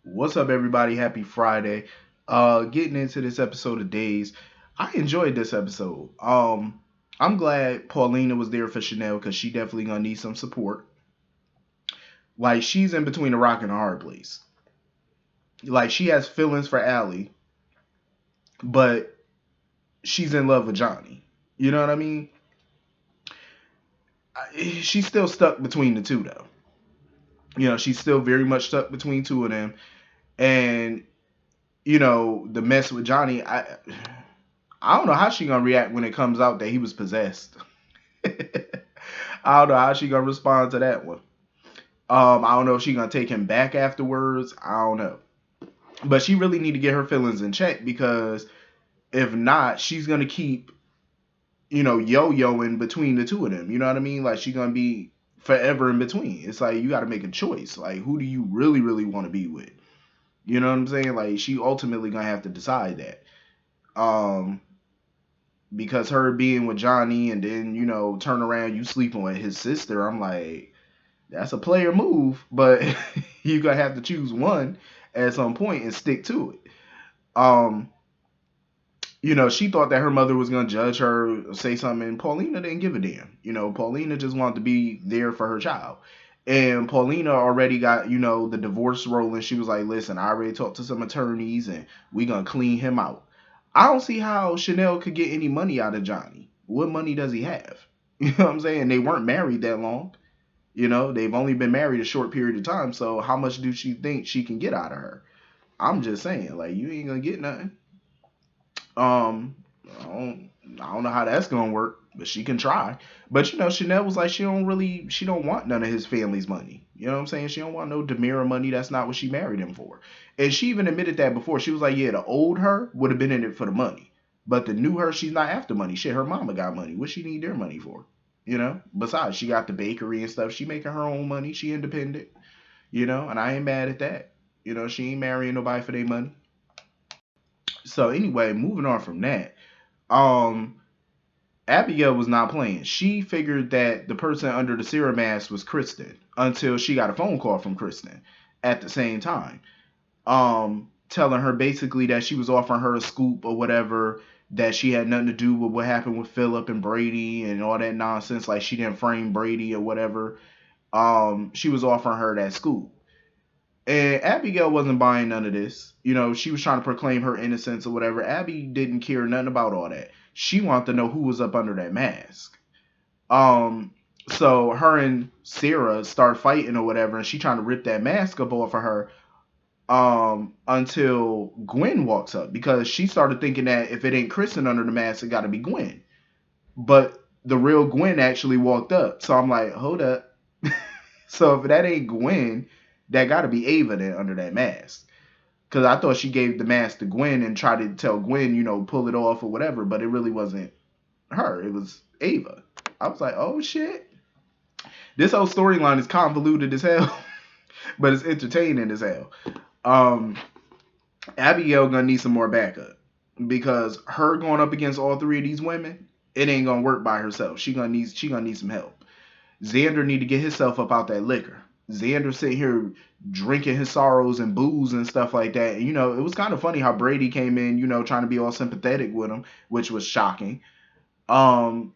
What's up, everybody? Happy Friday. Getting into this episode of Days. I enjoyed this episode. I'm glad Paulina was there for Chanel because she definitely gonna need some support. Like she's in between a rock and a hard place. Like she has feelings for Allie, but she's in love with Johnny. You know what I mean? She's still stuck between the two though. She's still very much stuck between two of them. And the mess with Johnny, I don't know how she gonna react when it comes out that he was possessed. I don't know how she gonna respond to that one. I don't know if she gonna take him back afterwards. I don't know, but she really need to get her feelings in check because if not, she's gonna keep yo-yoing between the two of them. You know what I mean? Like she's gonna be forever in between. It's like you got to make a choice. Like who do you really want to be with? You know what I'm saying? Like she ultimately gonna have to decide that. Um, because her being with Johnny and then turn around you sleeping with his sister. I'm like, that's a player move, but you gonna have to choose one at some point and stick to it. Um, she thought that her mother was gonna judge her, say something, and Paulina didn't give a damn. Paulina just wanted to be there for her child. And Paulina already got, the divorce rolling. She was like, listen, I already talked to some attorneys and we gonna clean him out. I don't see how Chanel could get any money out of Johnny. What money does he have? You know what I'm saying? They weren't married that long. They've only been married a short period of time. So how much do she think she can get out of her? I'm just saying, like, you ain't gonna get nothing. Um, I don't know how that's gonna work, but she can try. But Chanel was like, she don't want none of his family's money. You know what I'm saying? She don't want no Demira money. That's not what she married him for. And she even admitted that before. She was like, yeah, the old her would have been in it for the money, but the new her, she's not after money. Shit, her mama got money. What she need their money for? Besides, she got the bakery and stuff. She making her own money. She independent. And I ain't mad at that. She ain't marrying nobody for their money. So anyway, moving on from that. Um, Abigail was not playing. She figured that the person under the serum mask was Kristen until she got a phone call from Kristen at the same time. Telling her basically that she was offering her a scoop or whatever, that she had nothing to do with what happened with Philip and Brady and all that nonsense, like she didn't frame Brady or whatever. She was offering her that scoop. And Abigail wasn't buying none of this. She was trying to proclaim her innocence or whatever. Abby didn't care nothing about all that. She wanted to know who was up under that mask. Um, so her and Sarah start fighting or whatever, and she trying to rip that mask up off of her. Until Gwen walks up because she started thinking that if it ain't Kristen under the mask, it got to be Gwen. But the real Gwen actually walked up. So I'm like, hold up. So if that ain't Gwen, that got to be Ava then under that mask. Because I thought she gave the mask to Gwen and tried to tell Gwen, pull it off or whatever, but it really wasn't her. It was Ava. I was like, oh shit. This whole storyline is convoluted as hell, but it's entertaining as hell. Um, Abigail gonna need some more backup because her going up against all three of these women, it ain't gonna work by herself. She gonna need some help. Xander need to get himself up out that liquor. Xander sitting here drinking his sorrows and booze and stuff like that. And, it was kind of funny how Brady came in, trying to be all sympathetic with him, which was shocking. Um,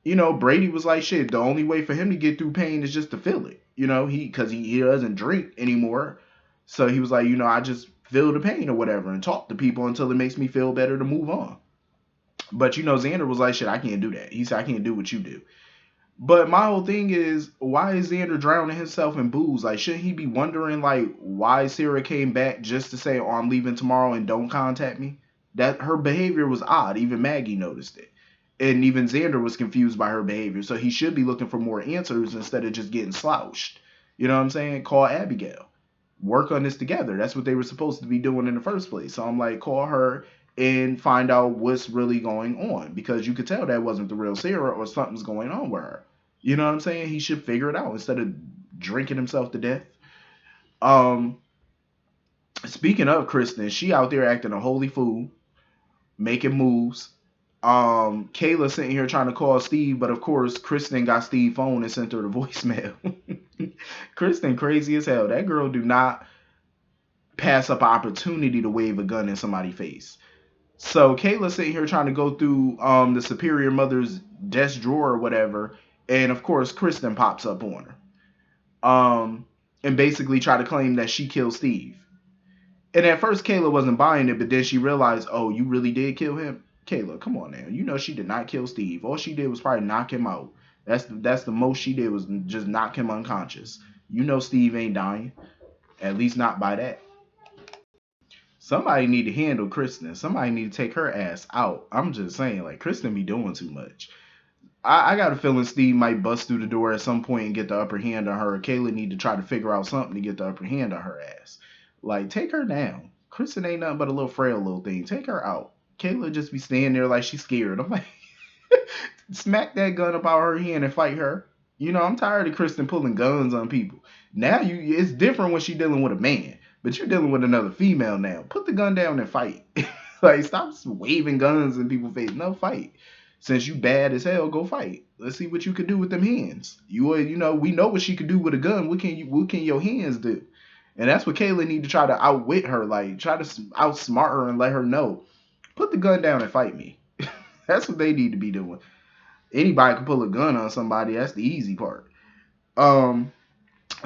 Brady was like, shit, the only way for him to get through pain is just to feel it. Because he doesn't drink anymore. So he was like, I just feel the pain or whatever and talk to people until it makes me feel better to move on. But, Xander was like, shit, I can't do that. He said, I can't do what you do. But my whole thing is, why is Xander drowning himself in booze? Like, shouldn't he be wondering, like, why Sarah came back just to say, oh, I'm leaving tomorrow and don't contact me? That her behavior was odd. Even Maggie noticed it. And even Xander was confused by her behavior. So he should be looking for more answers instead of just getting slouched. You know what I'm saying? Call Abigail. Work on this together. That's what they were supposed to be doing in the first place. So I'm like, call her and find out what's really going on. Because you could tell that wasn't the real Sarah or something's going on with her. You know what I'm saying? He should figure it out instead of drinking himself to death. Um, Speaking of Kristen, she out there acting a holy fool, making moves. Kayla sitting here trying to call Steve, but of course Kristen got Steve's phone and sent her the voicemail. Kristen crazy as hell. That girl do not. pass up an opportunity to wave a gun in somebody's face. So Kayla's sitting here trying to go through the superior mother's desk drawer or whatever, and of course Kristen pops up on her. And basically try to claim that she killed Steve. And at first Kayla wasn't buying it, but then she realized, oh, you really did kill him? Kayla, come on now. You know she did not kill Steve. All she did was probably knock him out. That's the most she did was just knock him unconscious. You know Steve ain't dying. At least not by that. Somebody need to handle Kristen. Somebody need to take her ass out. I'm just saying, like, Kristen be doing too much. I got a feeling Steve might bust through the door at some point and get the upper hand on her. Kayla need to try to figure out something to get the upper hand on her ass. Like, take her down. Kristen ain't nothing but a little frail little thing. Take her out. Kayla just be standing there like she's scared. I'm like, smack that gun up out her hand and fight her. You know, I'm tired of Kristen pulling guns on people. Now it's different when she's dealing with a man, but you're dealing with another female now. Put the gun down and fight. Like, stop waving guns in people's face. No, fight. Since you bad as hell, go fight. Let's see what you can do with them hands. You know, we know what she could do with a gun. What can your hands do? And that's what Kayla need to try to outwit her. Like, try to outsmart her and let her know. Put the gun down and fight me. That's what they need to be doing. Anybody can pull a gun on somebody. That's the easy part. Um.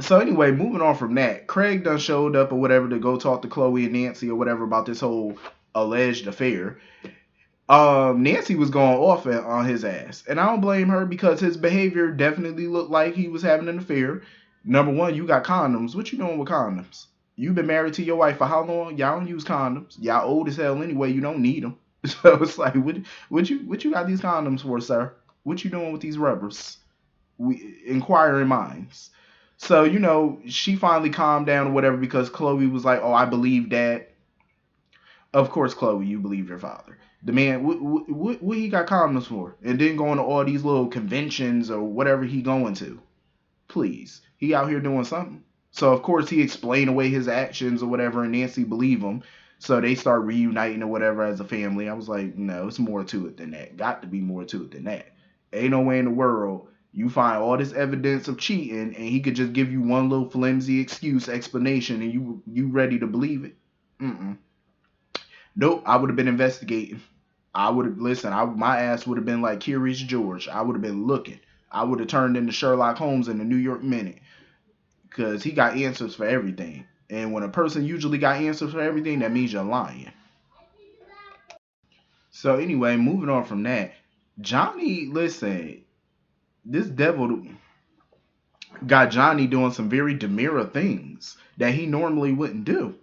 So anyway, moving on from that, Craig done showed up or whatever to go talk to Chloe and Nancy or whatever about this whole alleged affair. Nancy was going off on his ass, and I don't blame her because his behavior definitely looked like he was having an affair. Number one, you got condoms. What you doing with condoms? You've been married to your wife for how long? Y'all don't use condoms. Y'all old as hell anyway. You don't need them. So it's like, what you got these condoms for, sir? What you doing with these rubbers? We inquiring minds. So you know, she finally calmed down or whatever because Chloe was like, "Oh, I believe Dad." Of course, Chloe, you believe your father. The man, what he got condoms for? And then going to all these little conventions or whatever he going to. Please. He out here doing something. So, of course, he explained away his actions or whatever, and Nancy believe him. So they start reuniting or whatever as a family. I was like, no, it's more to it than that. Got to be more to it than that. Ain't no way in the world you find all this evidence of cheating and he could just give you one little flimsy excuse, explanation, and you ready to believe it. Mm-mm. Nope, I would have been investigating. I would have listened. My ass would have been like Curious George. I would have been looking. I would have turned into Sherlock Holmes in the New York Minute because he got answers for everything. And when a person usually got answers for everything, that means you're lying. So anyway, moving on from that, Johnny, listen, this devil got Johnny doing some very demure things that he normally wouldn't do.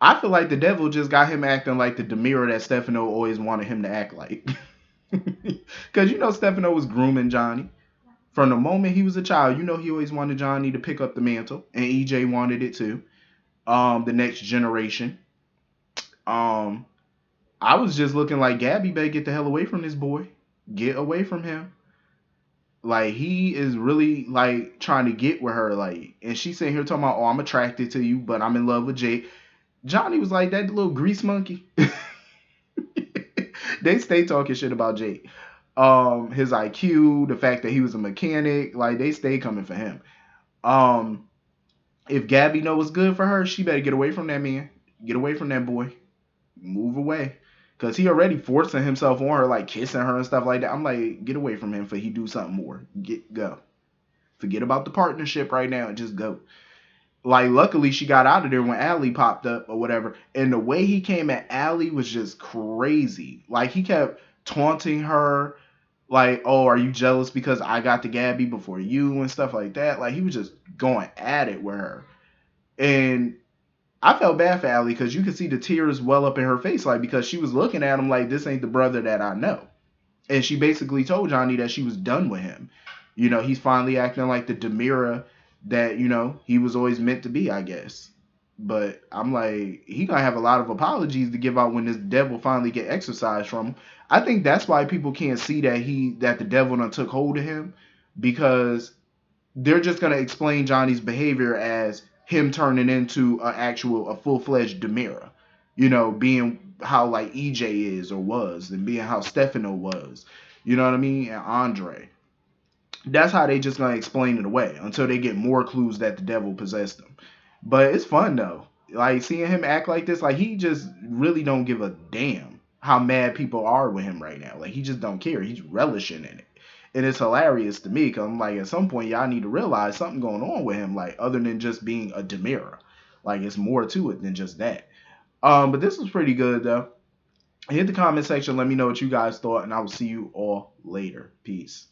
I feel like the devil just got him acting like the demure that Stefano always wanted him to act like. Because you know Stefano was grooming Johnny. From the moment he was a child, you know he always wanted Johnny to pick up the mantle. And EJ wanted it too. The next generation. Um, I was just looking like Gabby better get the hell away from this boy. Get away from him. Like he is really like trying to get with her. Like, and she's sitting here talking about, oh, I'm attracted to you, but I'm in love with Jake. Johnny was like that little grease monkey. They stay talking shit about Jake. His IQ, the fact that he was a mechanic, like they stay coming for him. Um, if Gabby know what's good for her, she better get away from that man. Get away from that boy. Move away. Cause he already forcing himself on her, like kissing her and stuff like that. I'm like, get away from him for he do something more. Go. Forget about the partnership right now and just go. Like, luckily she got out of there when Allie popped up or whatever. And the way he came at Allie was just crazy. Like, he kept taunting her. Like, oh, are you jealous because I got the Gabby before you and stuff like that? Like, he was just going at it with her. And I felt bad for Allie because you could see the tears well up in her face. Like, because she was looking at him like, this ain't the brother that I know. And she basically told Johnny that she was done with him. You know, he's finally acting like the Demira that, you know, he was always meant to be, I guess. But I'm like, he gonna have a lot of apologies to give out when this devil finally get exorcised from him. I think that's why people can't see that the devil done took hold of him, because they're just gonna explain Johnny's behavior as him turning into a full-fledged Demira. You know, being how like EJ is or was, and being how Stefano was. You know what I mean? And Andre. That's how they just gonna explain it away until they get more clues that the devil possessed them. But it's fun though. like seeing him act like this, like he just really don't give a damn how mad people are with him right now. Like he just don't care. He's relishing in it. And it's hilarious to me because I'm like, at some point, y'all need to realize something going on with him, like other than just being a demira. Like it's more to it than just that. But this was pretty good though. Hit the comment section. Let me know what you guys thought, and I will see you all later. Peace.